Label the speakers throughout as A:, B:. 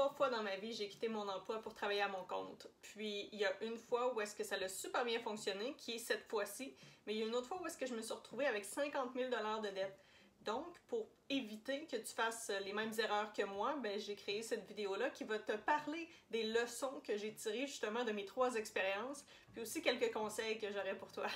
A: 3 fois dans ma vie, j'ai quitté mon emploi pour travailler à mon compte. Puis, il y a une fois où est-ce que ça a super bien fonctionné, qui est cette fois-ci. Mais il y a une autre fois où est-ce que je me suis retrouvée avec 50 000 de dette. Donc, pour éviter que tu fasses les mêmes erreurs que moi, ben, j'ai créé cette vidéo-là qui va te parler des leçons que j'ai tirées justement de mes 3 expériences, puis aussi quelques conseils que j'aurais pour toi.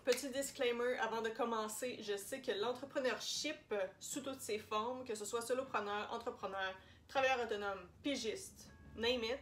A: Petit disclaimer avant de commencer, je sais que l'entrepreneurship sous toutes ses formes, que ce soit solopreneur, entrepreneur, travailleur autonome, pigiste, name it,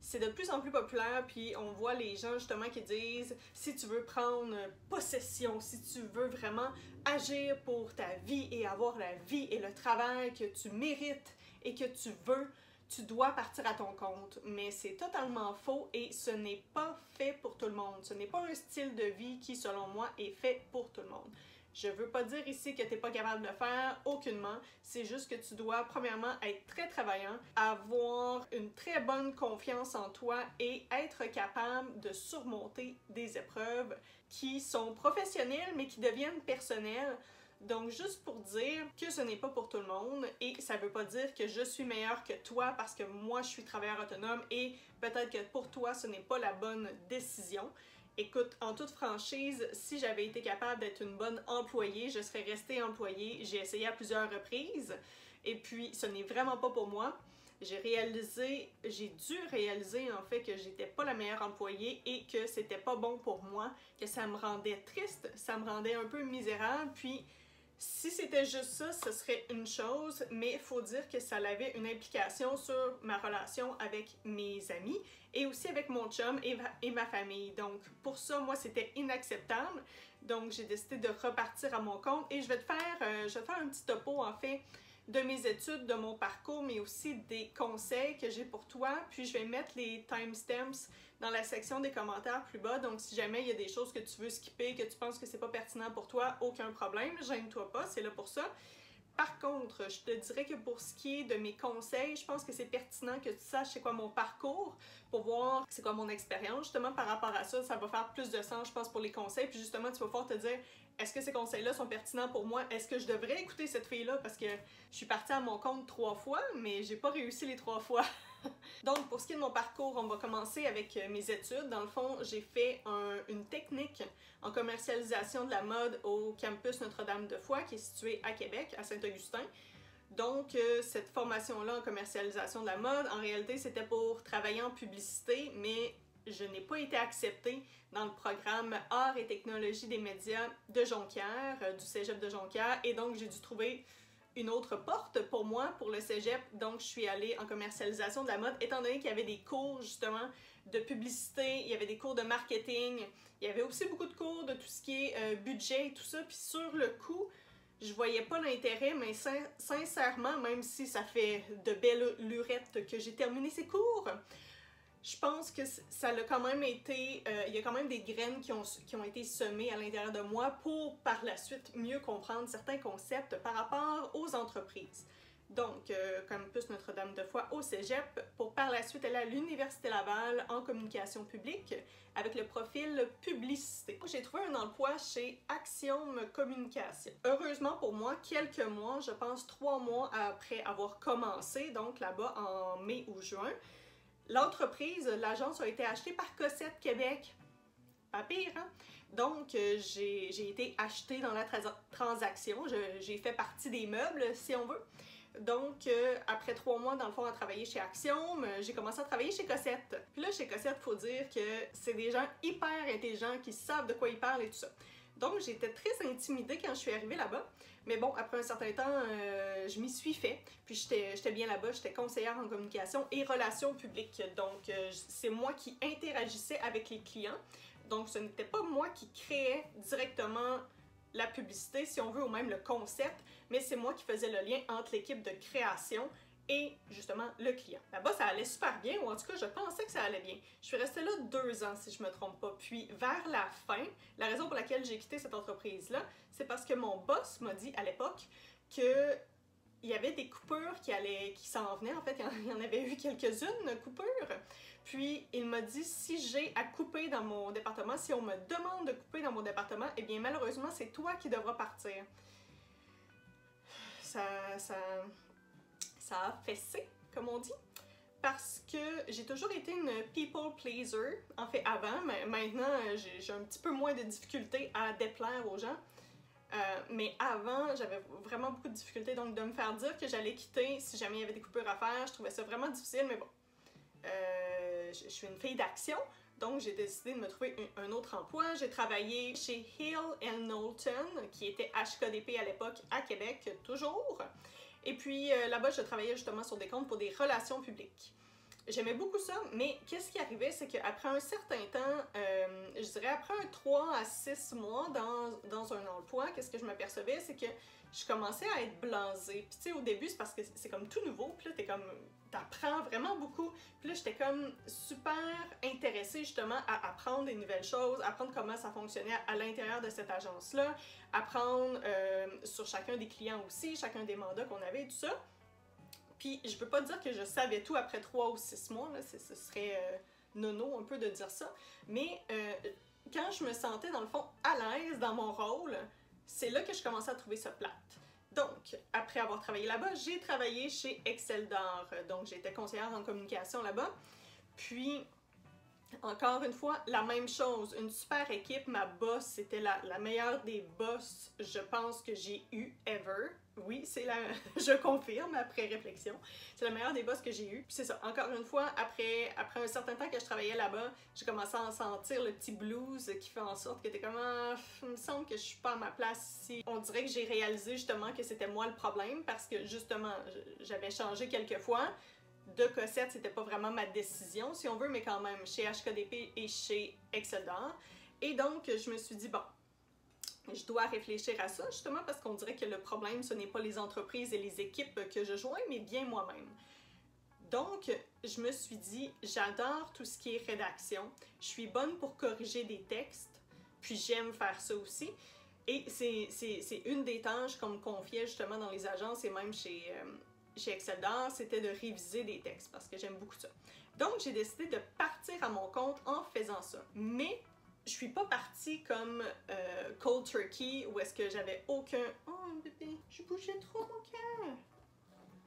A: c'est de plus en plus populaire, puis on voit les gens justement qui disent si tu veux prendre possession, si tu veux vraiment agir pour ta vie et avoir la vie et le travail que tu mérites et que tu veux, tu dois partir à ton compte. Mais c'est totalement faux et ce n'est pas fait pour tout le monde. Ce n'est pas un style de vie qui, selon moi, est fait pour tout le monde. Je veux pas dire ici que tu n'es pas capable de le faire, aucunement. C'est juste que tu dois, premièrement, être très travaillant, avoir une très bonne confiance en toi et être capable de surmonter des épreuves qui sont professionnelles mais qui deviennent personnelles. Donc, juste pour dire que ce n'est pas pour tout le monde et ça veut pas dire que je suis meilleure que toi parce que moi, je suis travailleur autonome et peut-être que pour toi, ce n'est pas la bonne décision. Écoute, en toute franchise, si j'avais été capable d'être une bonne employée, je serais restée employée. J'ai essayé à plusieurs reprises et puis ce n'est vraiment pas pour moi. J'ai dû réaliser en fait que j'étais pas la meilleure employée et que c'était pas bon pour moi, que ça me rendait triste, ça me rendait un peu misérable, puis si c'était juste ça, ce serait une chose, mais il faut dire que ça avait une implication sur ma relation avec mes amis et aussi avec mon chum et ma famille. Donc pour ça, moi, c'était inacceptable. Donc j'ai décidé de repartir à mon compte et je vais te faire un petit topo en fait de mes études, de mon parcours, mais aussi des conseils que j'ai pour toi. Puis je vais mettre les timestamps dans la section des commentaires plus bas. Donc si jamais il y a des choses que tu veux skipper, que tu penses que c'est pas pertinent pour toi, aucun problème, gêne-toi pas, c'est là pour ça. Par contre, je te dirais que pour ce qui est de mes conseils, je pense que c'est pertinent que tu saches c'est quoi mon parcours pour voir c'est quoi mon expérience. Justement, par rapport à ça, ça va faire plus de sens, je pense, pour les conseils. Puis justement, tu vas pouvoir te dire, est-ce que ces conseils-là sont pertinents pour moi? Est-ce que je devrais écouter cette fille-là? Parce que je suis partie à mon compte 3 fois, mais j'ai pas réussi les 3 fois. Donc, pour ce qui est de mon parcours, on va commencer avec mes études. Dans le fond, j'ai fait une technique en commercialisation de la mode au campus Notre-Dame-de-Foix, qui est situé à Québec, à Saint-Augustin. Donc, cette formation-là en commercialisation de la mode, en réalité, c'était pour travailler en publicité, mais je n'ai pas été acceptée dans le programme Arts et technologies des médias de Jonquière, du cégep de Jonquière, et donc j'ai dû trouver une autre porte pour moi, pour le cégep, donc je suis allée en commercialisation de la mode, étant donné qu'il y avait des cours justement de publicité, il y avait des cours de marketing, il y avait aussi beaucoup de cours de tout ce qui est budget et tout ça, puis sur le coup, je voyais pas l'intérêt, mais sincèrement, même si ça fait de belles lurettes que j'ai terminé ces cours, je pense que ça a quand même été, il y a quand même des graines qui ont été semées à l'intérieur de moi pour par la suite mieux comprendre certains concepts par rapport aux entreprises. Donc, Campus Notre-Dame-de-Foix au cégep, pour par la suite aller à l'Université Laval en communication publique avec le profil publicité. J'ai trouvé un emploi chez Axiom Communication. Heureusement pour moi, quelques mois, je pense 3 mois après avoir commencé, donc là-bas en mai ou juin, l'entreprise, l'agence a été achetée par Cossette Québec. Pas pire, hein? Donc, j'ai été achetée dans la transaction. J'ai fait partie des meubles, si on veut. Donc, après 3 mois, dans le fond, à travailler chez Axiom, j'ai commencé à travailler chez Cossette. Puis là, chez Cossette, il faut dire que c'est des gens hyper intelligents qui savent de quoi ils parlent et tout ça. Donc, j'étais très intimidée quand je suis arrivée là-bas. Mais bon, après un certain temps, je m'y suis fait. Puis j'étais bien là-bas, j'étais conseillère en communication et relations publiques. Donc, c'est moi qui interagissais avec les clients. Donc, ce n'était pas moi qui créais directement la publicité, si on veut, ou même le concept, mais c'est moi qui faisais le lien entre l'équipe de création et justement le client. Là-bas, ça allait super bien, ou en tout cas, je pensais que ça allait bien. Je suis restée là 2 ans, si je me trompe pas. Puis, vers la fin, la raison pour laquelle j'ai quitté cette entreprise-là, c'est parce que mon boss m'a dit à l'époque que il y avait des coupures qui s'en venaient. En fait, il y en avait eu quelques-unes, coupures. Puis, il m'a dit, si j'ai à couper dans mon département, si on me demande de couper dans mon département, eh bien, malheureusement, c'est toi qui devras partir. Ça a fessé, comme on dit. parce que j'ai toujours été une people pleaser. En fait, avant, mais maintenant, j'ai un petit peu moins de difficultés à déplaire aux gens. Mais avant, j'avais vraiment beaucoup de difficultés, donc de me faire dire que j'allais quitter si jamais il y avait des coupures à faire, je trouvais ça vraiment difficile, mais bon. Je suis une fille d'action, donc j'ai décidé de me trouver un autre emploi. J'ai travaillé chez Hill & Knowlton, qui était HKDP à l'époque à Québec, toujours. Et puis là-bas, je travaillais justement sur des comptes pour des relations publiques. J'aimais beaucoup ça, mais qu'est-ce qui arrivait, c'est qu'après un certain temps, je dirais après 3 à 6 mois dans un emploi, qu'est-ce que je m'apercevais, c'est que je commençais à être blasée. Puis tu sais, au début, c'est parce que c'est comme tout nouveau, puis là, t'apprends vraiment beaucoup. Puis là, j'étais comme super intéressée justement à apprendre des nouvelles choses, apprendre comment ça fonctionnait à l'intérieur de cette agence-là, apprendre sur chacun des clients aussi, chacun des mandats qu'on avait, tout ça. Puis je peux pas dire que je savais tout après 3 ou 6 mois, là, ce serait nono un peu de dire ça, mais quand je me sentais dans le fond à l'aise dans mon rôle, c'est là que je commençais à trouver ça plate. Donc, après avoir travaillé là-bas, j'ai travaillé chez Excel d'Or, donc j'étais conseillère en communication là-bas, puis encore une fois, la même chose, une super équipe, ma boss, c'était la meilleure des boss, je pense, que j'ai eu ever. Oui, je confirme après réflexion, c'est la meilleure des boss que j'ai eu. Puis c'est ça, encore une fois, après un certain temps que je travaillais là-bas, j'ai commencé à en sentir le petit blues qui fait en sorte que t'es comme il me semble que je suis pas à ma place ici. On dirait que j'ai réalisé justement que c'était moi le problème parce que justement, j'avais changé quelques fois. De Cossette, c'était pas vraiment ma décision, si on veut, mais quand même chez HKDP et chez Excel d'Or. Et donc, je me suis dit, bon, je dois réfléchir à ça, justement, parce qu'on dirait que le problème, ce n'est pas les entreprises et les équipes que je joins, mais bien moi-même. Donc, je me suis dit, j'adore tout ce qui est rédaction, je suis bonne pour corriger des textes, puis j'aime faire ça aussi. Et c'est une des tâches qu'on me confiait justement dans les agences et même chez Excel d'Or, c'était de réviser des textes parce que j'aime beaucoup ça. Donc, j'ai décidé de partir à mon compte en faisant ça. Mais je suis pas partie comme cold turkey où est-ce que j'avais aucun... Oh, bébé, je bougeais trop mon cœur.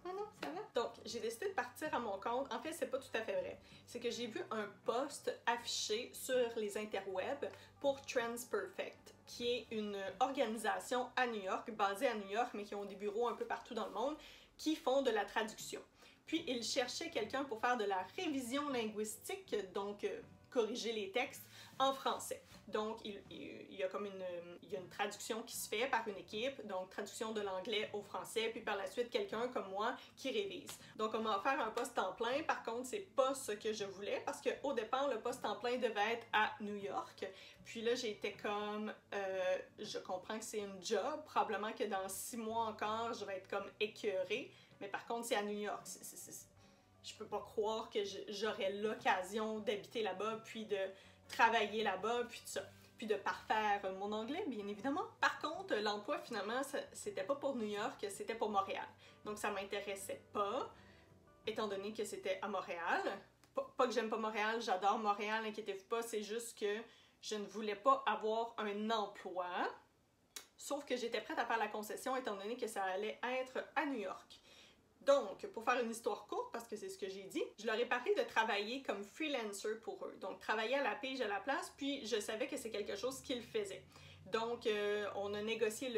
A: Ah non, ça va? Donc, j'ai décidé de partir à mon compte. En fait, c'est pas tout à fait vrai. C'est que j'ai vu un post affiché sur les interwebs pour TransPerfect, qui est une organisation à New York, basée à New York, mais qui ont des bureaux un peu partout dans le monde, qui font de la traduction. Puis, ils cherchaient quelqu'un pour faire de la révision linguistique, donc corriger les textes en français. Donc, il y a comme une traduction qui se fait par une équipe, donc traduction de l'anglais au français, puis par la suite, quelqu'un comme moi qui révise. Donc, on m'a offert un poste en plein. Par contre, c'est pas ce que je voulais, parce qu'au départ, le poste en plein devait être à New York. Puis là, j'étais comme, je comprends que c'est une job, probablement que dans 6 mois encore, je vais être comme écœurée, mais par contre, c'est à New York. Je peux pas croire que j'aurais l'occasion d'habiter là-bas, puis de travailler là-bas, puis tout ça. Puis de parfaire mon anglais, bien évidemment. Par contre, l'emploi, finalement, c'était pas pour New York, c'était pour Montréal. Donc, ça m'intéressait pas, étant donné que c'était à Montréal. Pas que j'aime pas Montréal, j'adore Montréal, inquiétez-vous pas, c'est juste que je ne voulais pas avoir un emploi. Sauf que j'étais prête à faire la concession, étant donné que ça allait être à New York. Donc, pour faire une histoire courte, parce que c'est ce que j'ai dit, je leur ai parlé de travailler comme freelancer pour eux. Donc, travailler à la pige à la place, puis je savais que c'est quelque chose qu'ils faisaient. Donc, on a négocié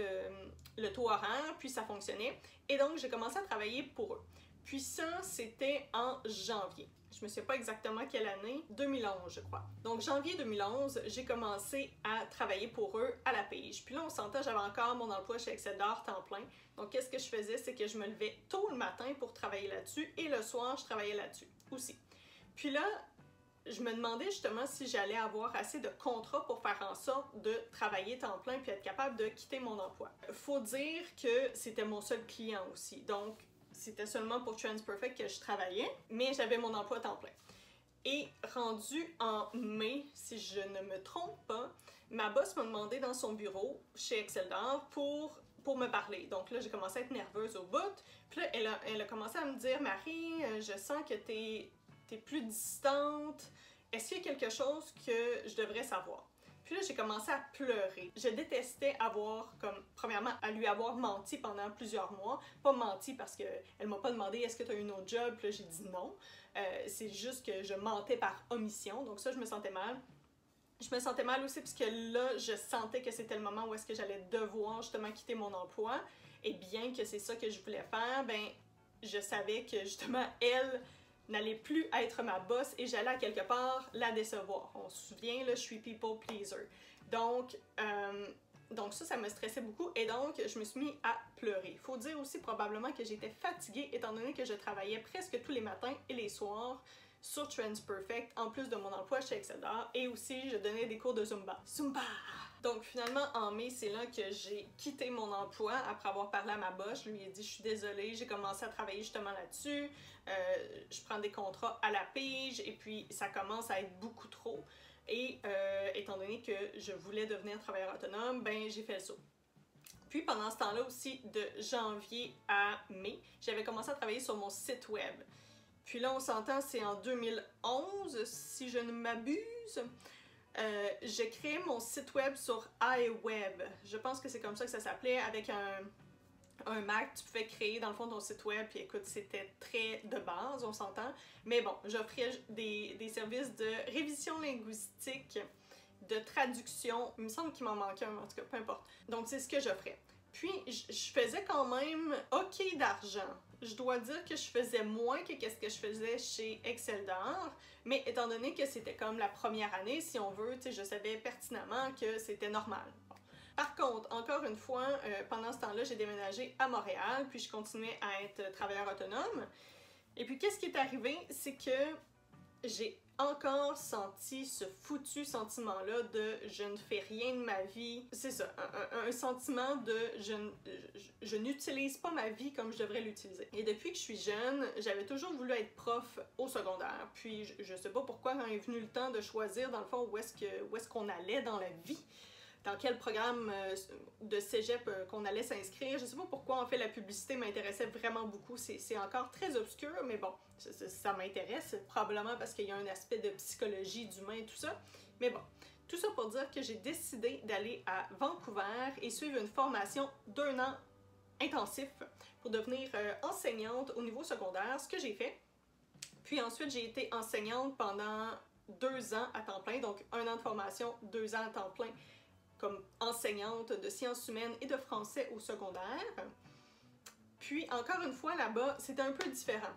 A: le taux horaire, puis ça fonctionnait. Et donc, j'ai commencé à travailler pour eux. Puis ça, c'était en janvier. Je me souviens pas exactement quelle année, 2011 je crois. Donc janvier 2011, j'ai commencé à travailler pour eux à la pige. Puis là on s'entend, j'avais encore mon emploi chez Excel d'Or temps plein. Donc qu'est-ce que je faisais, c'est que je me levais tôt le matin pour travailler là-dessus et le soir je travaillais là-dessus aussi. Puis là, je me demandais justement si j'allais avoir assez de contrats pour faire en sorte de travailler temps plein puis être capable de quitter mon emploi. Faut dire que c'était mon seul client aussi. Donc c'était seulement pour TransPerfect que je travaillais, mais j'avais mon emploi à temps plein. Et rendu en mai, si je ne me trompe pas, ma boss m'a demandé dans son bureau chez Excel d'Or pour me parler. Donc là, j'ai commencé à être nerveuse au bout. Puis là, elle a commencé à me dire « Marie, je sens que t'es plus distante. Est-ce qu'il y a quelque chose que je devrais savoir? » Puis là, j'ai commencé à pleurer. Je détestais avoir, comme, premièrement, à lui avoir menti pendant plusieurs mois. Pas menti parce qu'elle m'a pas demandé est-ce que tu as eu un autre job, puis là, j'ai dit non. C'est juste que je mentais par omission, donc ça, je me sentais mal. Je me sentais mal aussi parce que là, je sentais que c'était le moment où est-ce que j'allais devoir justement quitter mon emploi. Et bien que c'est ça que je voulais faire, ben, je savais que justement, elle n'allait plus être ma boss et j'allais à quelque part la décevoir. On se souvient, là, je suis people pleaser. Donc ça me stressait beaucoup et donc je me suis mis à pleurer. Il faut dire aussi probablement que j'étais fatiguée étant donné que je travaillais presque tous les matins et les soirs sur Trends Perfect, en plus de mon emploi chez Excel d'Art, et aussi je donnais des cours de Zumba. Zumba! Donc finalement, en mai, c'est là que j'ai quitté mon emploi après avoir parlé à ma boss. Je lui ai dit « je suis désolée, j'ai commencé à travailler justement là-dessus, je prends des contrats à la pige et puis ça commence à être beaucoup trop. » Et étant donné que je voulais devenir travailleur autonome, ben j'ai fait le saut. Puis pendant ce temps-là aussi, de janvier à mai, j'avais commencé à travailler sur mon site web. Puis là, on s'entend, c'est en 2011, si je ne m'abuse. J'ai créé mon site web sur iWeb. Je pense que c'est comme ça que ça s'appelait, avec un Mac, tu pouvais créer dans le fond ton site web, puis écoute, c'était très de base, on s'entend. Mais bon, j'offrais des services de révision linguistique, de traduction, il me semble qu'il m'en manquait un, en tout cas, peu importe. Donc c'est ce que j'offrais. Puis je faisais quand même OK d'argent. Je dois dire que je faisais moins que ce que je faisais chez Excel d'Art, mais étant donné que c'était comme la première année, si on veut, je savais pertinemment que c'était normal. Bon. Par contre, encore une fois, pendant ce temps-là, j'ai déménagé à Montréal, puis je continuais à être travailleur autonome. Et puis, qu'est-ce qui est arrivé? C'est que j'ai encore senti ce foutu sentiment-là de je ne fais rien de ma vie. C'est ça, un sentiment de je n'utilise pas ma vie comme je devrais l'utiliser. Et depuis que je suis jeune, j'avais toujours voulu être prof au secondaire. Puis je sais pas pourquoi quand est venu le temps de choisir dans le fond où est-ce qu'on allait dans la vie, dans quel programme de cégep qu'on allait s'inscrire. Je sais pas pourquoi, en fait, la publicité m'intéressait vraiment beaucoup. C'est encore très obscur, mais bon, ça m'intéresse, probablement parce qu'il y a un aspect de psychologie, d'humain et tout ça. Mais bon, tout ça pour dire que j'ai décidé d'aller à Vancouver et suivre une formation d'1 an intensif pour devenir enseignante au niveau secondaire, ce que j'ai fait. Puis ensuite, j'ai été enseignante pendant 2 ans à temps plein, donc 1 an de formation, 2 ans à temps plein comme enseignante de sciences humaines et de français au secondaire. Puis, encore une fois, là-bas, c'était un peu différent.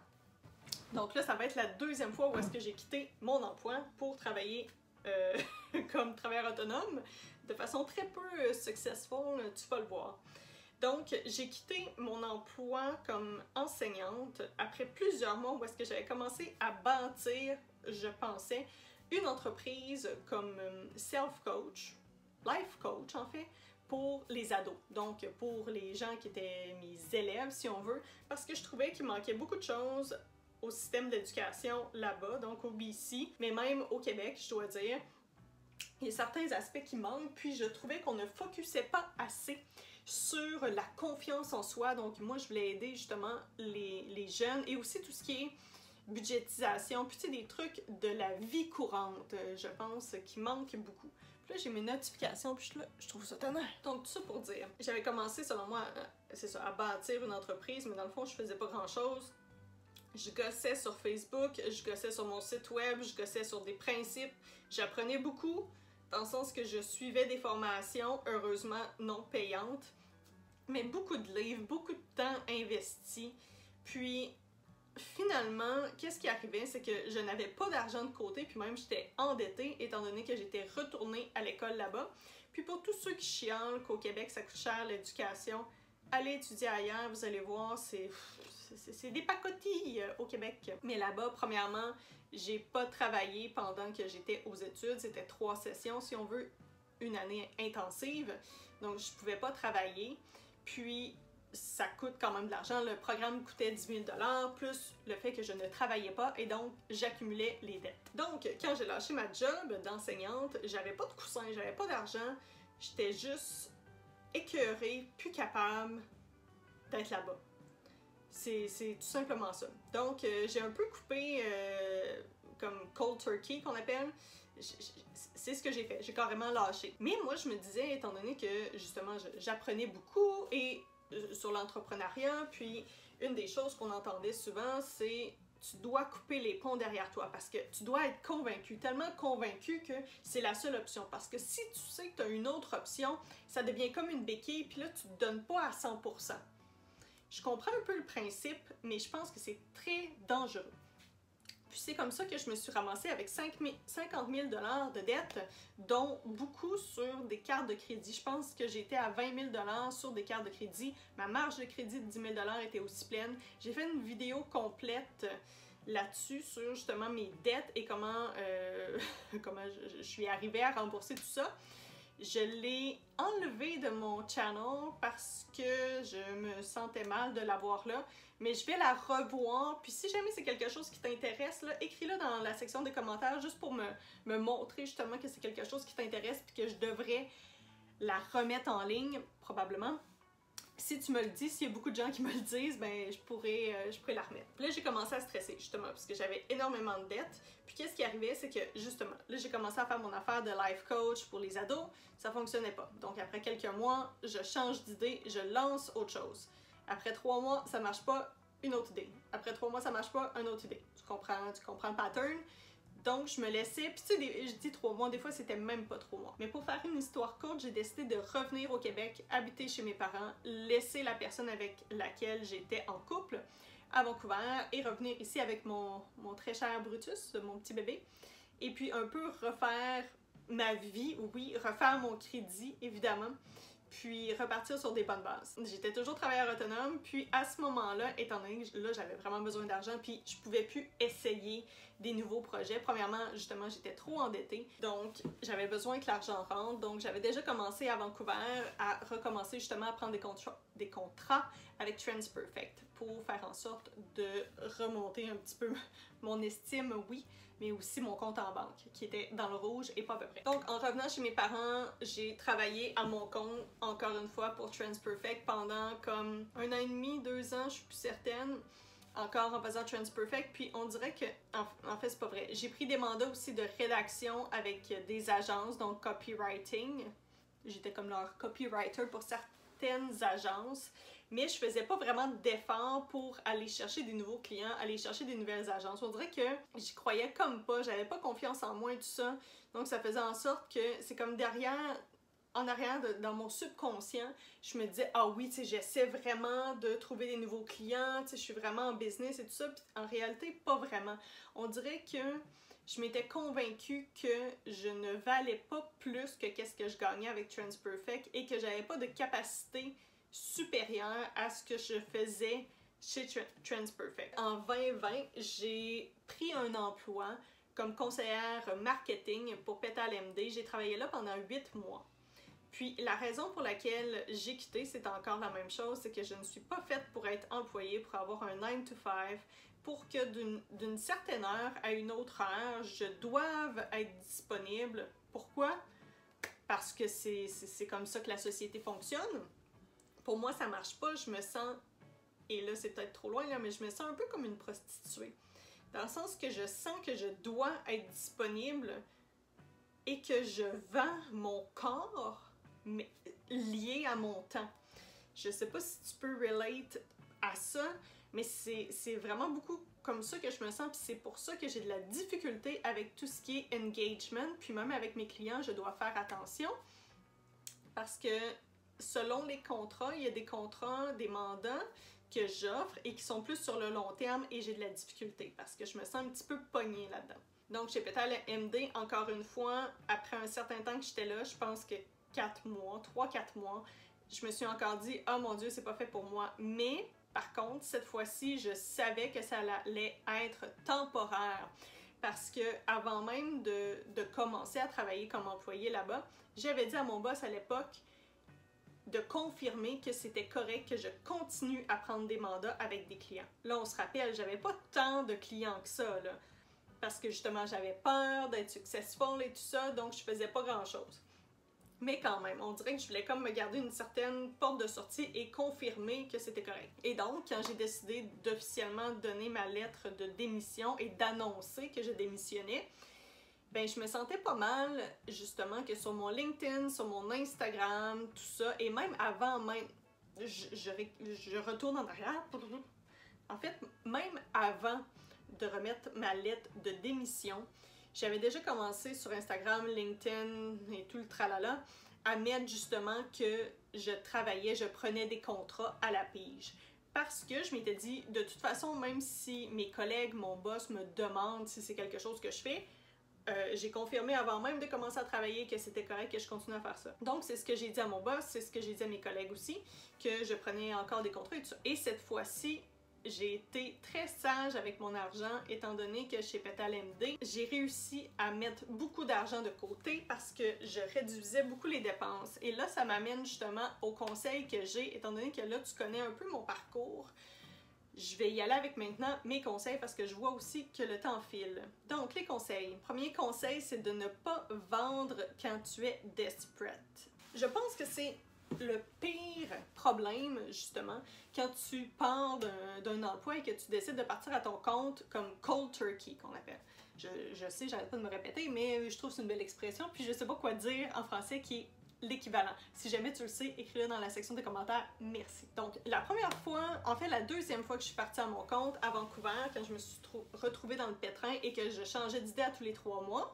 A: Donc là, ça va être la 2e fois où est-ce que j'ai quitté mon emploi pour travailler comme travailleur autonome, de façon très peu successful, tu vas le voir. Donc, j'ai quitté mon emploi comme enseignante après plusieurs mois où est-ce que j'avais commencé à bâtir, je pensais, une entreprise comme self-coach, life coach en fait, pour les ados, donc pour les gens qui étaient mes élèves si on veut, parce que je trouvais qu'il manquait beaucoup de choses au système d'éducation là-bas, donc au BC, mais même au Québec, je dois dire. Il y a certains aspects qui manquent, puis je trouvais qu'on ne focusait pas assez sur la confiance en soi, donc moi je voulais aider justement les jeunes, et aussi tout ce qui est budgétisation, puis tu sais, des trucs de la vie courante, je pense, qui manquent beaucoup. Là, j'ai mes notifications, puis je trouve ça tannant. Donc, tout ça pour dire, j'avais commencé, selon moi, c'est ça, à bâtir une entreprise, mais dans le fond, je faisais pas grand-chose. Je gossais sur Facebook, je gossais sur mon site web, je gossais sur des principes. J'apprenais beaucoup, dans le sens que je suivais des formations, heureusement non payantes, mais beaucoup de livres, beaucoup de temps investi. Puis, finalement, qu'est-ce qui arrivait, c'est que je n'avais pas d'argent de côté, puis même j'étais endettée, étant donné que j'étais retournée à l'école là-bas. Puis pour tous ceux qui chialent qu'au Québec, ça coûte cher l'éducation, allez étudier ailleurs, vous allez voir, c'est des pacotilles au Québec. Mais là-bas, premièrement, j'ai pas travaillé pendant que j'étais aux études, c'était 3 sessions, si on veut, une année intensive, donc je pouvais pas travailler. Puis ça coûte quand même de l'argent. Le programme coûtait 10 000 $, plus le fait que je ne travaillais pas, et donc j'accumulais les dettes. Donc, quand j'ai lâché ma job d'enseignante, j'avais pas de coussin, j'avais pas d'argent, j'étais juste écœurée, plus capable d'être là-bas. C'est tout simplement ça. Donc, j'ai un peu coupé comme cold turkey qu'on appelle. c'est ce que j'ai fait. J'ai carrément lâché. Mais moi, je me disais, étant donné que, justement, j'apprenais beaucoup et sur l'entrepreneuriat, puis une des choses qu'on entendait souvent, c'est tu dois couper les ponts derrière toi parce que tu dois être convaincu, tellement convaincu que c'est la seule option. Parce que si tu sais que tu as une autre option, ça devient comme une béquille, puis là, tu ne te donnes pas à 100%. Je comprends un peu le principe, mais je pense que c'est très dangereux. Puis c'est comme ça que je me suis ramassée avec 50 000 $ de dettes, dont beaucoup sur des cartes de crédit. Je pense que j'étais à 20 000 $ sur des cartes de crédit. Ma marge de crédit de 10 000 $ était aussi pleine. J'ai fait une vidéo complète là-dessus sur justement mes dettes et comment, comment je suis arrivée à rembourser tout ça. Je l'ai enlevé de mon channel parce que je me sentais mal de l'avoir là, mais je vais la revoir. Puis si jamais c'est quelque chose qui t'intéresse, écris-le dans la section des commentaires juste pour me montrer justement que c'est quelque chose qui t'intéresse puis que je devrais la remettre en ligne, probablement. Si tu me le dis, s'il y a beaucoup de gens qui me le disent, ben je pourrais la remettre. Puis là, j'ai commencé à stresser, justement, parce que j'avais énormément de dettes. Puis qu'est-ce qui arrivait, c'est que, justement, là, j'ai commencé à faire mon affaire de life coach pour les ados. Ça fonctionnait pas. Donc, après quelques mois, je change d'idée, je lance autre chose. Après 3 mois, ça marche pas, une autre idée. Après 3 mois, ça marche pas, une autre idée. Tu comprends le pattern? Donc, je me laissais, puis tu sais, je dis 3 mois, des fois c'était même pas 3 mois. Mais pour faire une histoire courte, j'ai décidé de revenir au Québec, habiter chez mes parents, laisser la personne avec laquelle j'étais en couple à Vancouver et revenir ici avec mon très cher Brutus, mon petit bébé. Et puis un peu refaire ma vie, oui, refaire mon crédit, évidemment, puis repartir sur des bonnes bases. J'étais toujours travailleur autonome, puis à ce moment-là, étant donné que là, j'avais vraiment besoin d'argent, puis je pouvais plus essayer des nouveaux projets. Premièrement, justement, j'étais trop endettée, donc j'avais besoin que l'argent rentre. Donc j'avais déjà commencé à Vancouver à recommencer justement à prendre des contrats avec TransPerfect pour faire en sorte de remonter un petit peu mon estime, oui, mais aussi mon compte en banque, qui était dans le rouge et pas à peu près. Donc, en revenant chez mes parents, j'ai travaillé à mon compte, encore une fois, pour TransPerfect pendant comme 1 an et demi, 2 ans, je suis plus certaine, encore en faisant TransPerfect, puis on dirait que, en fait, c'est pas vrai. J'ai pris des mandats aussi de rédaction avec des agences, donc copywriting. J'étais comme leur copywriter pour certaines agences, mais je faisais pas vraiment d'efforts pour aller chercher des nouveaux clients, aller chercher des nouvelles agences. On dirait que j'y croyais comme pas, j'avais pas confiance en moi et tout ça. Donc ça faisait en sorte que c'est comme en arrière, dans mon subconscient, je me disais, ah oui, tu sais, j'essaie vraiment de trouver des nouveaux clients, tu sais, je suis vraiment en business et tout ça. Puis en réalité, pas vraiment. On dirait que je m'étais convaincue que je ne valais pas plus que qu'est-ce que je gagnais avec TransPerfect et que j'avais pas de capacité supérieure à ce que je faisais chez TransPerfect. En 2020, j'ai pris un emploi comme conseillère marketing pour Petal MD. J'ai travaillé là pendant 8 mois. Puis la raison pour laquelle j'ai quitté, c'est encore la même chose, c'est que je ne suis pas faite pour être employée, pour avoir un 9 to 5, pour que d'une certaine heure à une autre heure, je doive être disponible. Pourquoi? Parce que c'est comme ça que la société fonctionne. Pour moi, ça marche pas, je me sens, et là c'est peut-être trop loin, là, mais je me sens un peu comme une prostituée. Dans le sens que je sens que je dois être disponible et que je vends mon corps mais lié à mon temps. Je sais pas si tu peux relate à ça, mais c'est vraiment beaucoup comme ça que je me sens, puis c'est pour ça que j'ai de la difficulté avec tout ce qui est engagement, puis même avec mes clients, je dois faire attention, parce que selon les contrats, il y a des contrats, des mandats que j'offre et qui sont plus sur le long terme et j'ai de la difficulté parce que je me sens un petit peu pognée là-dedans. Donc chez Petal MD, encore une fois, après un certain temps que j'étais là, je pense que 3-4 mois, je me suis encore dit « Oh mon Dieu, c'est pas fait pour moi ». Mais par contre, cette fois-ci, je savais que ça allait être temporaire. Parce que avant même de commencer à travailler comme employée là-bas, j'avais dit à mon boss à l'époque de confirmer que c'était correct que je continue à prendre des mandats avec des clients. Là, on se rappelle, j'avais pas tant de clients que ça, là, parce que justement, j'avais peur d'être successful et tout ça, donc je faisais pas grand-chose. Mais quand même, on dirait que je voulais comme me garder une certaine porte de sortie et confirmer que c'était correct. Et donc, quand j'ai décidé d'officiellement donner ma lettre de démission et d'annoncer que je démissionnais, ben je me sentais pas mal, justement, que sur mon LinkedIn, sur mon Instagram, tout ça, et même avant même, je retourne en arrière. En fait, même avant de remettre ma lettre de démission, j'avais déjà commencé sur Instagram, LinkedIn et tout le tralala à mettre justement que je travaillais, je prenais des contrats à la pige. Parce que je m'étais dit, de toute façon, même si mes collègues, mon boss me demandent si c'est quelque chose que je fais, j'ai confirmé avant même de commencer à travailler que c'était correct que je continue à faire ça. Donc, c'est ce que j'ai dit à mon boss, c'est ce que j'ai dit à mes collègues aussi, que je prenais encore des contrats et tout ça. Et cette fois-ci, j'ai été très sage avec mon argent, étant donné que chez Petal MD, j'ai réussi à mettre beaucoup d'argent de côté parce que je réduisais beaucoup les dépenses. Et là, ça m'amène justement au conseil que j'ai, étant donné que là, tu connais un peu mon parcours. Je vais y aller avec maintenant mes conseils parce que je vois aussi que le temps file. Donc, les conseils. Premier conseil, c'est de ne pas vendre quand tu es desperate. Je pense que c'est le pire problème, justement, quand tu pars d'un emploi et que tu décides de partir à ton compte comme cold turkey, qu'on appelle. Je sais, j'arrête pas de me répéter, mais je trouve que c'est une belle expression, puis je sais pas quoi dire en français qui est l'équivalent. Si jamais tu le sais, écris-le dans la section des commentaires. Merci. Donc, la première fois, en fait, la deuxième fois que je suis partie à mon compte à Vancouver, quand je me suis retrouvée dans le pétrin et que je changeais d'idée à tous les 3 mois,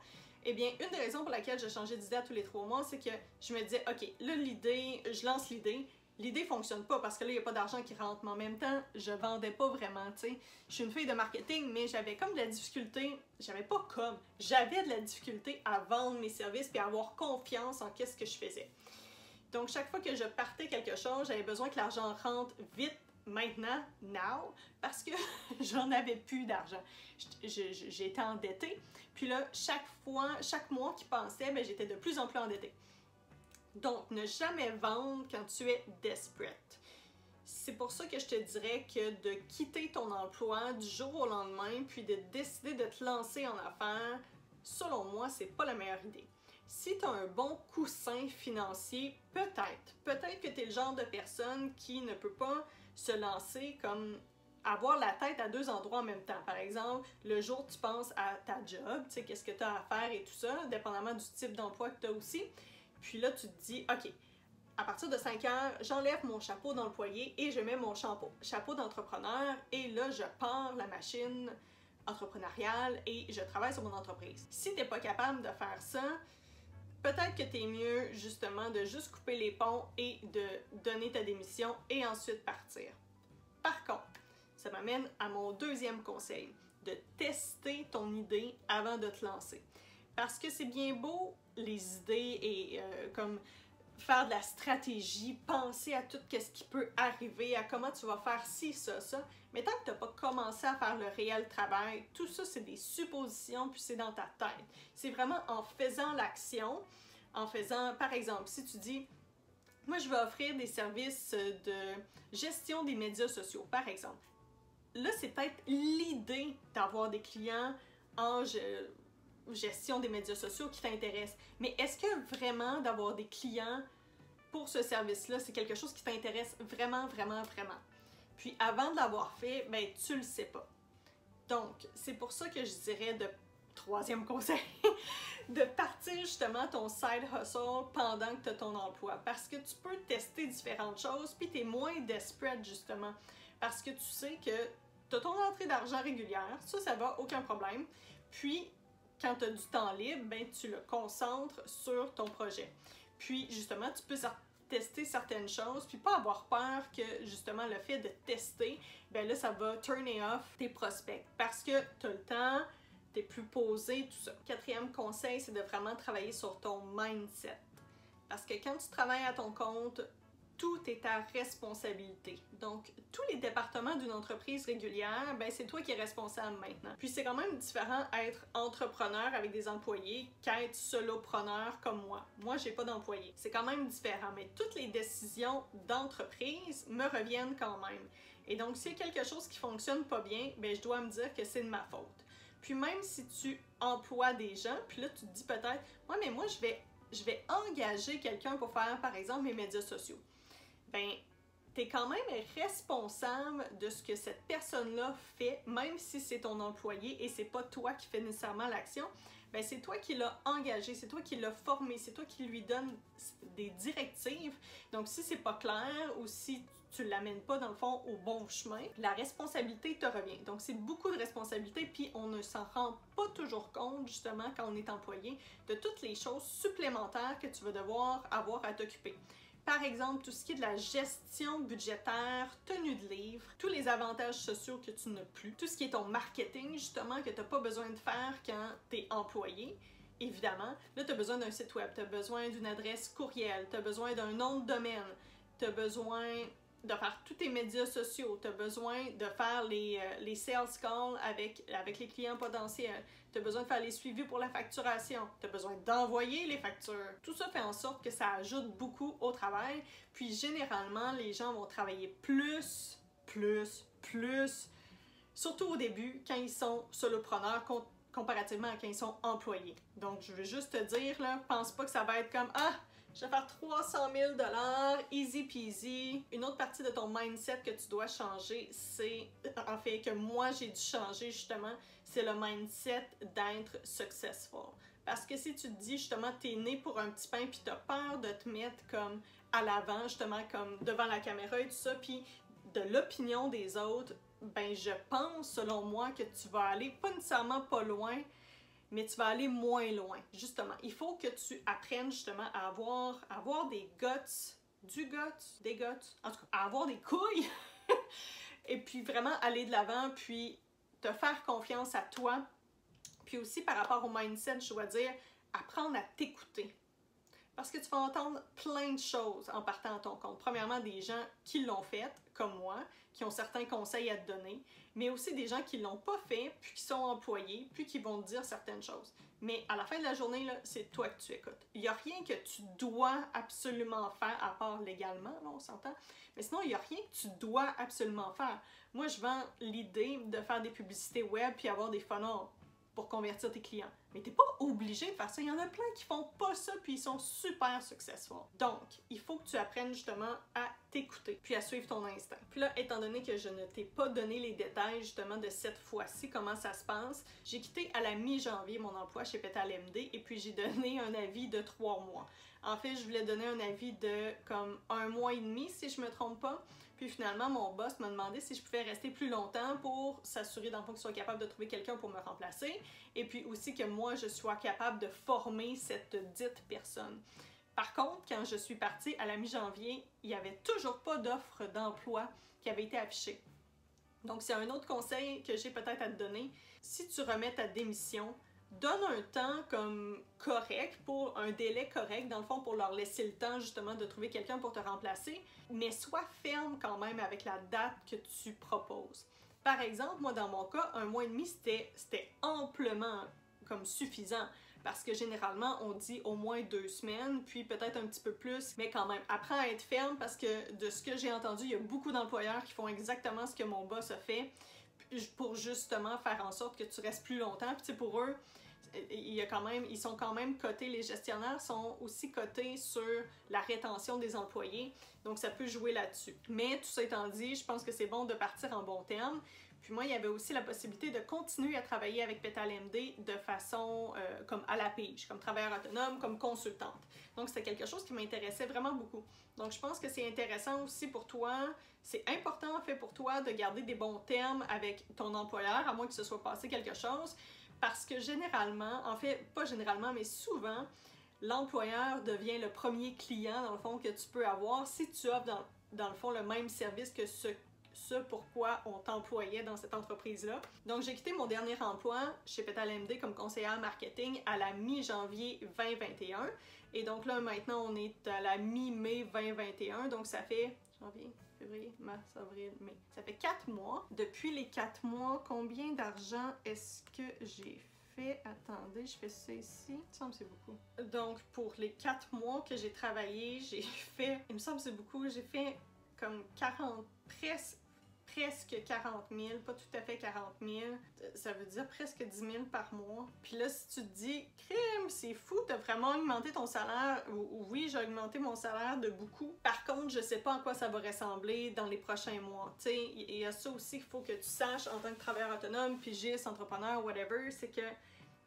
A: eh bien, une des raisons pour laquelle je changeais d'idée à tous les 3 mois, c'est que je me disais, OK, là, l'idée, je lance l'idée. L'idée fonctionne pas parce que là, il n'y a pas d'argent qui rentre. Mais en même temps, je vendais pas vraiment, tu sais. Je suis une fille de marketing, mais j'avais comme de la difficulté. J'avais de la difficulté à vendre mes services puis à avoir confiance en qu'est-ce que je faisais. Donc, chaque fois que je partais quelque chose, j'avais besoin que l'argent rentre vite, maintenant, now, parce que j'en avais plus d'argent. J'étais endettée. Puis là, chaque mois qui passait, ben, j'étais de plus en plus endettée. Donc, ne jamais vendre quand tu es desperate. C'est pour ça que je te dirais que de quitter ton emploi du jour au lendemain, puis de décider de te lancer en affaires, selon moi, c'est pas la meilleure idée. Si tu as un bon coussin financier, peut-être que tu es le genre de personne qui ne peut pas se lancer comme avoir la tête à 2 endroits en même temps. Par exemple, le jour où tu penses à ta job, tu sais, qu'est-ce que tu as à faire et tout ça, dépendamment du type d'emploi que tu as aussi. Puis là, tu te dis, OK, à partir de 5 heures, j'enlève mon chapeau d'employé et je mets mon chapeau d'entrepreneur et là, je pars la machine entrepreneuriale et je travaille sur mon entreprise. Si tu n'es pas capable de faire ça, peut-être que tu es mieux justement de juste couper les ponts et de donner ta démission et ensuite partir. Par contre, ça m'amène à mon deuxième conseil, de tester ton idée avant de te lancer. Parce que c'est bien beau les idées et comme faire de la stratégie, penser à tout ce qui peut arriver, à comment tu vas faire ci, ça, mais tant que tu n'as pas commencé à faire le réel travail, tout ça c'est des suppositions puis c'est dans ta tête. C'est vraiment en faisant l'action, en faisant, par exemple, si tu dis, moi je vais offrir des services de gestion des médias sociaux, par exemple. Là, c'est peut-être l'idée d'avoir des clients en gestion des médias sociaux qui t'intéresse. Mais est-ce que vraiment d'avoir des clients pour ce service-là, c'est quelque chose qui t'intéresse vraiment, vraiment, vraiment? Puis avant de l'avoir fait, ben tu le sais pas. Donc, c'est pour ça que je dirais troisième conseil, de partir justement ton side hustle pendant que tu as ton emploi. Parce que tu peux tester différentes choses, puis tu es moins desperate justement. Parce que tu sais que tu as ton entrée d'argent régulière, ça va, aucun problème. Puis, quand tu as du temps libre, ben, tu le concentres sur ton projet. Puis, justement, tu peux tester certaines choses, puis pas avoir peur que, justement, le fait de tester, ben là, ça va turner off tes prospects. Parce que tu as le temps, tu es plus posé, tout ça. Quatrième conseil, c'est de vraiment travailler sur ton mindset. Parce que quand tu travailles à ton compte, tout est ta responsabilité. Donc, tous les départements d'une entreprise régulière, ben c'est toi qui es responsable maintenant. Puis c'est quand même différent être entrepreneur avec des employés qu'être solopreneur comme moi. Moi, j'ai pas d'employés. C'est quand même différent, mais toutes les décisions d'entreprise me reviennent quand même. Et donc, s'il y a quelque chose qui fonctionne pas bien, ben je dois me dire que c'est de ma faute. Puis même si tu emploies des gens, puis là, tu te dis peut-être, ouais, mais moi, je vais engager quelqu'un pour faire, par exemple, mes médias sociaux. Ben, t'es quand même responsable de ce que cette personne-là fait, même si c'est ton employé et c'est pas toi qui fais nécessairement l'action. Ben c'est toi qui l'as engagé, c'est toi qui l'as formé, c'est toi qui lui donne des directives. Donc si c'est pas clair ou si tu l'amènes pas dans le fond au bon chemin, la responsabilité te revient. Donc c'est beaucoup de responsabilité, puis on ne s'en rend pas toujours compte justement quand on est employé de toutes les choses supplémentaires que tu vas devoir avoir à t'occuper. Par exemple, tout ce qui est de la gestion budgétaire, tenue de livre, tous les avantages sociaux que tu n'as plus, tout ce qui est ton marketing, justement, que tu n'as pas besoin de faire quand tu es employé. Évidemment, là, tu as besoin d'un site web, tu as besoin d'une adresse courriel, tu as besoin d'un nom de domaine, tu as besoin de faire tous tes médias sociaux, tu as besoin de faire les sales calls avec les clients potentiels, tu as besoin de faire les suivis pour la facturation, tu as besoin d'envoyer les factures. Tout ça fait en sorte que ça ajoute beaucoup au travail, puis généralement, les gens vont travailler plus, surtout au début, quand ils sont solopreneurs, comparativement à quand ils sont employés. Donc, je veux juste te dire, là, pense pas que ça va être comme « Ah! Je vais faire 300 000 $, easy peasy. » Une autre partie de ton mindset que tu dois changer, c'est, en fait, que moi j'ai dû changer justement, c'est le mindset d'être successful. Parce que si tu te dis justement, t'es né pour un petit pain puis t'as peur de te mettre comme à l'avant, justement, comme devant la caméra et tout ça, puis de l'opinion des autres, ben je pense, selon moi, que tu vas aller pas nécessairement pas loin, mais tu vas aller moins loin, justement. Il faut que tu apprennes justement à avoir des guts, en tout cas, à avoir des couilles, et puis vraiment aller de l'avant, puis te faire confiance à toi. Puis aussi par rapport au mindset, je dois dire, apprendre à t'écouter. Parce que tu vas entendre plein de choses en partant à ton compte. Premièrement, des gens qui l'ont fait, comme moi, qui ont certains conseils à te donner, mais aussi des gens qui ne l'ont pas fait, puis qui sont employés, puis qui vont te dire certaines choses. Mais à la fin de la journée, là, c'est toi que tu écoutes. Il n'y a rien que tu dois absolument faire, à part légalement, là, on s'entend, mais sinon, il n'y a rien que tu dois absolument faire. Moi, je vends l'idée de faire des publicités web puis avoir des funnels pour convertir tes clients. Mais t'es pas obligé de faire ça. Il y en a plein qui font pas ça puis ils sont super successful. Donc, il faut que tu apprennes justement à t'écouter puis à suivre ton instinct. Puis là, étant donné que je ne t'ai pas donné les détails justement de cette fois-ci, comment ça se passe, j'ai quitté à la mi-janvier mon emploi chez Petal MD et puis j'ai donné un avis de 3 mois. En fait, je voulais donner un avis de comme 1 mois et demi si je me trompe pas. Puis finalement, mon boss m'a demandé si je pouvais rester plus longtemps pour s'assurer dans le fond qu'il soit capable de trouver quelqu'un pour me remplacer et puis aussi que moi, je sois capable de former cette dite personne. Par contre, quand je suis partie à la mi-janvier, il n'y avait toujours pas d'offre d'emploi qui avait été affichée. Donc, c'est un autre conseil que j'ai peut-être à te donner. Si tu remets ta démission, donne un temps comme correct, pour un délai correct, dans le fond, pour leur laisser le temps justement de trouver quelqu'un pour te remplacer, mais sois ferme quand même avec la date que tu proposes. Par exemple, moi dans mon cas, 1 mois et demi, c'était amplement comme suffisant, parce que généralement, on dit au moins 2 semaines, puis peut-être un petit peu plus, mais quand même, apprends à être ferme, parce que de ce que j'ai entendu, il y a beaucoup d'employeurs qui font exactement ce que mon boss a fait, pour justement faire en sorte que tu restes plus longtemps. Puis pour eux, ils sont quand même cotés, les gestionnaires sont aussi cotés sur la rétention des employés, donc ça peut jouer là-dessus. Mais tout ça étant dit, je pense que c'est bon de partir en bons termes. Puis moi, il y avait aussi la possibilité de continuer à travailler avec Petal MD de façon comme à la pige, comme travailleur autonome, comme consultante. Donc c'était quelque chose qui m'intéressait vraiment beaucoup. Donc je pense que c'est intéressant aussi pour toi, c'est important en fait pour toi de garder des bons termes avec ton employeur, à moins que ce soit passé quelque chose, parce que généralement, en fait pas généralement, mais souvent, l'employeur devient le premier client dans le fond que tu peux avoir si tu offres dans le fond le même service que ce pourquoi on t'employait dans cette entreprise-là. Donc, j'ai quitté mon dernier emploi chez Petal MD comme conseillère marketing à la mi-janvier 2021. Et donc là, maintenant, on est à la mi-mai 2021. Donc, ça fait janvier, février, mars, avril, mai. Ça fait 4 mois. Depuis les 4 mois, combien d'argent est-ce que j'ai fait? Attendez, je fais ça ici. Il me semble que c'est beaucoup. Donc, pour les 4 mois que j'ai travaillé, j'ai fait... Il me semble que c'est beaucoup. J'ai fait comme 40... presque 40 000, pas tout à fait 40 000, ça veut dire presque 10 000 par mois. Puis là, si tu te dis, crime, c'est fou, t'as vraiment augmenté ton salaire, ou oui, j'ai augmenté mon salaire de beaucoup. Par contre, je sais pas à quoi ça va ressembler dans les prochains mois. Tu sais, il y a ça aussi qu'il faut que tu saches en tant que travailleur autonome, pigiste, entrepreneur, whatever, c'est que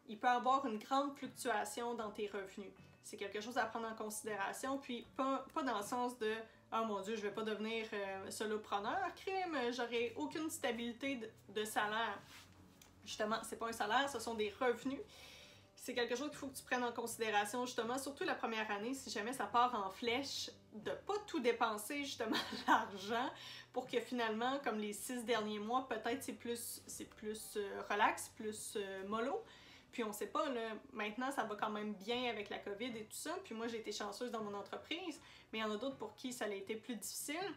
A: il peut y avoir une grande fluctuation dans tes revenus. C'est quelque chose à prendre en considération, puis pas dans le sens de « Oh mon Dieu, je vais pas devenir solopreneur, crime, j'aurai aucune stabilité de salaire. » Justement, c'est pas un salaire, ce sont des revenus. C'est quelque chose qu'il faut que tu prennes en considération, justement, surtout la première année, si jamais ça part en flèche, de pas tout dépenser, justement, l'argent, pour que finalement, comme les 6 derniers mois, peut-être c'est plus relax, plus mollo. Puis on sait pas, là, maintenant ça va quand même bien avec la COVID et tout ça, puis moi j'ai été chanceuse dans mon entreprise, mais il y en a d'autres pour qui ça a été plus difficile.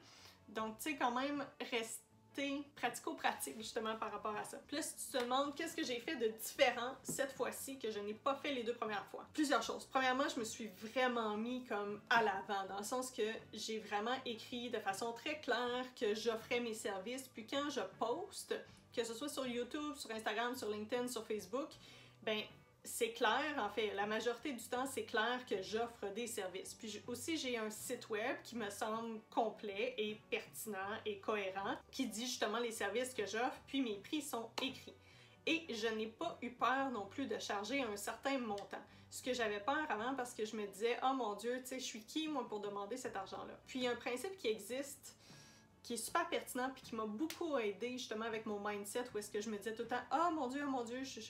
A: Donc tu sais, quand même rester pratico-pratique justement par rapport à ça. Puis là, si tu te demandes qu'est-ce que j'ai fait de différent cette fois-ci que je n'ai pas fait les 2 premières fois. Plusieurs choses. Premièrement, je me suis vraiment mis comme à l'avant, dans le sens que j'ai vraiment écrit de façon très claire que j'offrais mes services, puis quand je poste, que ce soit sur YouTube, sur Instagram, sur LinkedIn, sur Facebook, ben c'est clair, en fait, la majorité du temps, c'est clair que j'offre des services. Puis aussi, j'ai un site web qui me semble complet et pertinent et cohérent, qui dit justement les services que j'offre, puis mes prix sont écrits. Et je n'ai pas eu peur non plus de charger un certain montant. Ce que j'avais peur avant parce que je me disais « Oh mon Dieu, tu sais, je suis qui, moi, pour demander cet argent-là? » Puis il y a un principe qui existe, qui est super pertinent puis qui m'a beaucoup aidé justement avec mon mindset où est-ce que je me disais tout le temps « Oh mon Dieu, je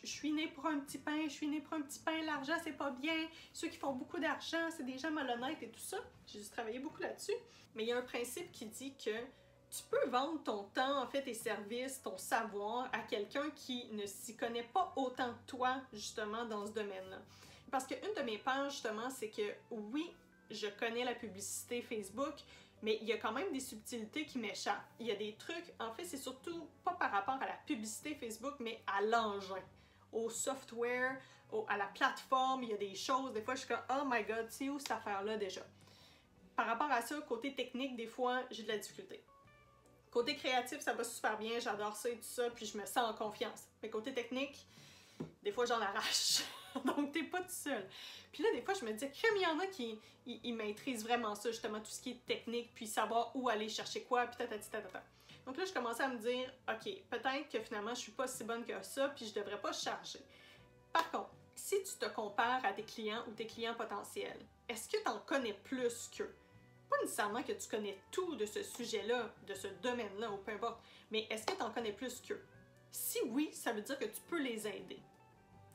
A: suis née pour un petit pain, je suis née pour un petit pain, l'argent c'est pas bien, ceux qui font beaucoup d'argent c'est des gens malhonnêtes et tout ça. » J'ai juste travaillé beaucoup là-dessus. Mais il y a un principe qui dit que tu peux vendre ton temps, en fait, tes services, ton savoir à quelqu'un qui ne s'y connaît pas autant que toi justement dans ce domaine-là. Parce qu'une de mes peurs justement, c'est que oui, je connais la publicité Facebook, mais il y a quand même des subtilités qui m'échappent. Il y a des trucs, en fait, c'est surtout pas par rapport à la publicité Facebook, mais à l'engin, au software, à la plateforme. Il y a des choses, des fois, je suis comme « Oh my God, c'est où cette affaire-là déjà? » Par rapport à ça, côté technique, des fois, j'ai de la difficulté. Côté créatif, ça va super bien, j'adore ça et tout ça, puis je me sens en confiance. Mais côté technique, des fois, j'en arrache. Donc, t'es pas tout seul. Puis là, des fois, je me dis, crème, il y en a qui ils maîtrisent vraiment ça, justement, tout ce qui est technique, puis savoir où aller chercher quoi, puis tatati tatata. Donc là, je commençais à me dire, OK, peut-être que finalement, je suis pas si bonne que ça, puis je devrais pas charger. Par contre, si tu te compares à tes clients ou tes clients potentiels, est-ce que tu en connais plus qu'eux? Pas nécessairement que tu connais tout de ce sujet-là, de ce domaine-là, ou peu importe, mais est-ce que tu en connais plus qu'eux? Si oui, ça veut dire que tu peux les aider.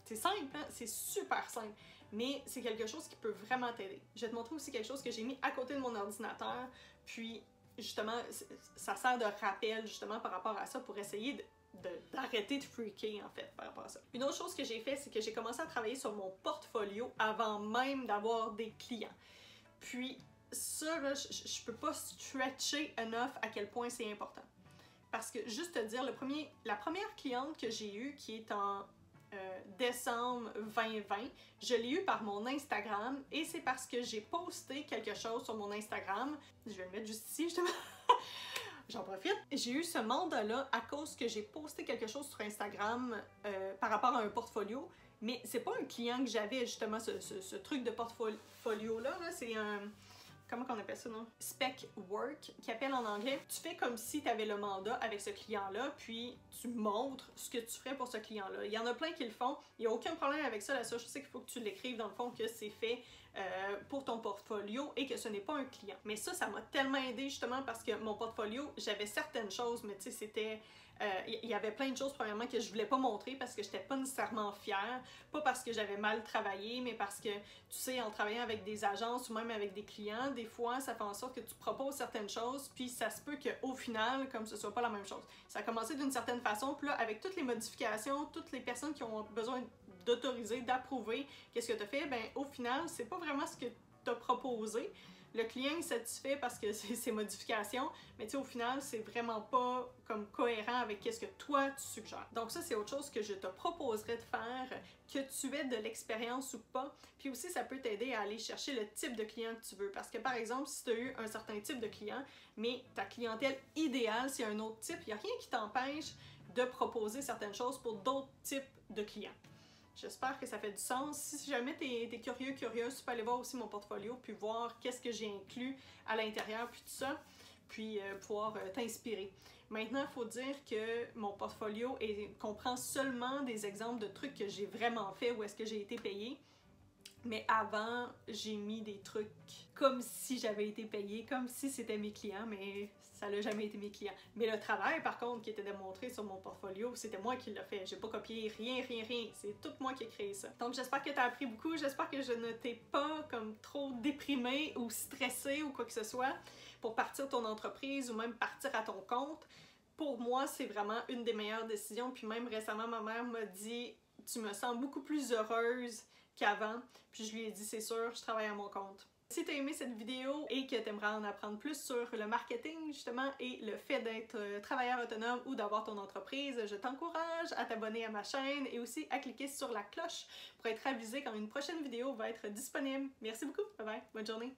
A: C'est simple, hein? C'est super simple, mais c'est quelque chose qui peut vraiment t'aider. Je vais te montrer aussi quelque chose que j'ai mis à côté de mon ordinateur, puis justement, ça sert de rappel justement par rapport à ça pour essayer d'arrêter de freaker en fait par rapport à ça. Une autre chose que j'ai fait, c'est que j'ai commencé à travailler sur mon portfolio avant même d'avoir des clients. Puis ça, là, je peux pas stretcher enough à quel point c'est important. Parce que juste te dire, la première cliente que j'ai eue, qui est en décembre 2020, je l'ai eu par mon Instagram et c'est parce que j'ai posté quelque chose sur mon Instagram. Je vais le mettre juste ici, justement. J'en profite. J'ai eu ce mandat-là à cause que j'ai posté quelque chose sur Instagram par rapport à un portfolio, mais c'est pas un client que j'avais, justement, ce truc de portfolio-là. Là, c'est un... Comment on appelle ça, non? Spec work, qui appelle en anglais. Tu fais comme si tu avais le mandat avec ce client-là, puis tu montres ce que tu ferais pour ce client-là. Il y en a plein qui le font. Il n'y a aucun problème avec ça. La seule chose, c'est qu'il faut que tu l'écrives dans le fond que c'est fait pour ton portfolio et que ce n'est pas un client. Mais ça m'a tellement aidé justement parce que mon portfolio, j'avais certaines choses, mais tu sais, c'était... Il y avait plein de choses, premièrement, que je voulais pas montrer parce que j'étais pas nécessairement fière. Pas parce que j'avais mal travaillé, mais parce que, tu sais, en travaillant avec des agences ou même avec des clients, des fois, ça fait en sorte que tu proposes certaines choses, puis ça se peut qu'au final, comme ce soit pas la même chose. Ça a commencé d'une certaine façon, puis là, avec toutes les modifications, toutes les personnes qui ont besoin d'autoriser, d'approuver, qu'est-ce que tu as fait? Ben, au final, c'est pas vraiment ce que tu as proposé. le client est satisfait parce que c'est ses modifications, mais tu sais, au final, c'est vraiment pas comme cohérent avec qu'est-ce que toi tu suggères. Donc ça, c'est autre chose que je te proposerais de faire, que tu aies de l'expérience ou pas. Puis aussi, ça peut t'aider à aller chercher le type de client que tu veux. Parce que par exemple, si tu as eu un certain type de client, mais ta clientèle idéale, c'est un autre type, il n'y a rien qui t'empêche de proposer certaines choses pour d'autres types de clients. J'espère que ça fait du sens. Si jamais tu es curieux, curieuse, tu peux aller voir aussi mon portfolio puis voir qu'est-ce que j'ai inclus à l'intérieur puis tout ça, puis pouvoir t'inspirer. Maintenant, il faut dire que mon portfolio comprend seulement des exemples de trucs que j'ai vraiment fait ou est-ce que j'ai été payée. Mais avant, j'ai mis des trucs comme si j'avais été payée, comme si c'était mes clients, mais ça n'a jamais été mes clients. Mais le travail, par contre, qui était démontré sur mon portfolio, c'était moi qui l'ai fait. J'ai pas copié rien. C'est tout moi qui ai créé ça. Donc j'espère que tu as appris beaucoup. J'espère que je ne t'ai pas comme trop déprimée ou stressée ou quoi que ce soit pour partir ton entreprise ou même partir à ton compte. Pour moi, c'est vraiment une des meilleures décisions. Puis même récemment, ma mère m'a dit « Tu me sens beaucoup plus heureuse qu'avant. » Puis je lui ai dit « C'est sûr, je travaille à mon compte. » Si tu as aimé cette vidéo et que tu aimerais en apprendre plus sur le marketing justement et le fait d'être travailleur autonome ou d'avoir ton entreprise, je t'encourage à t'abonner à ma chaîne et aussi à cliquer sur la cloche pour être avisé quand une prochaine vidéo va être disponible. Merci beaucoup, bye bye, bonne journée!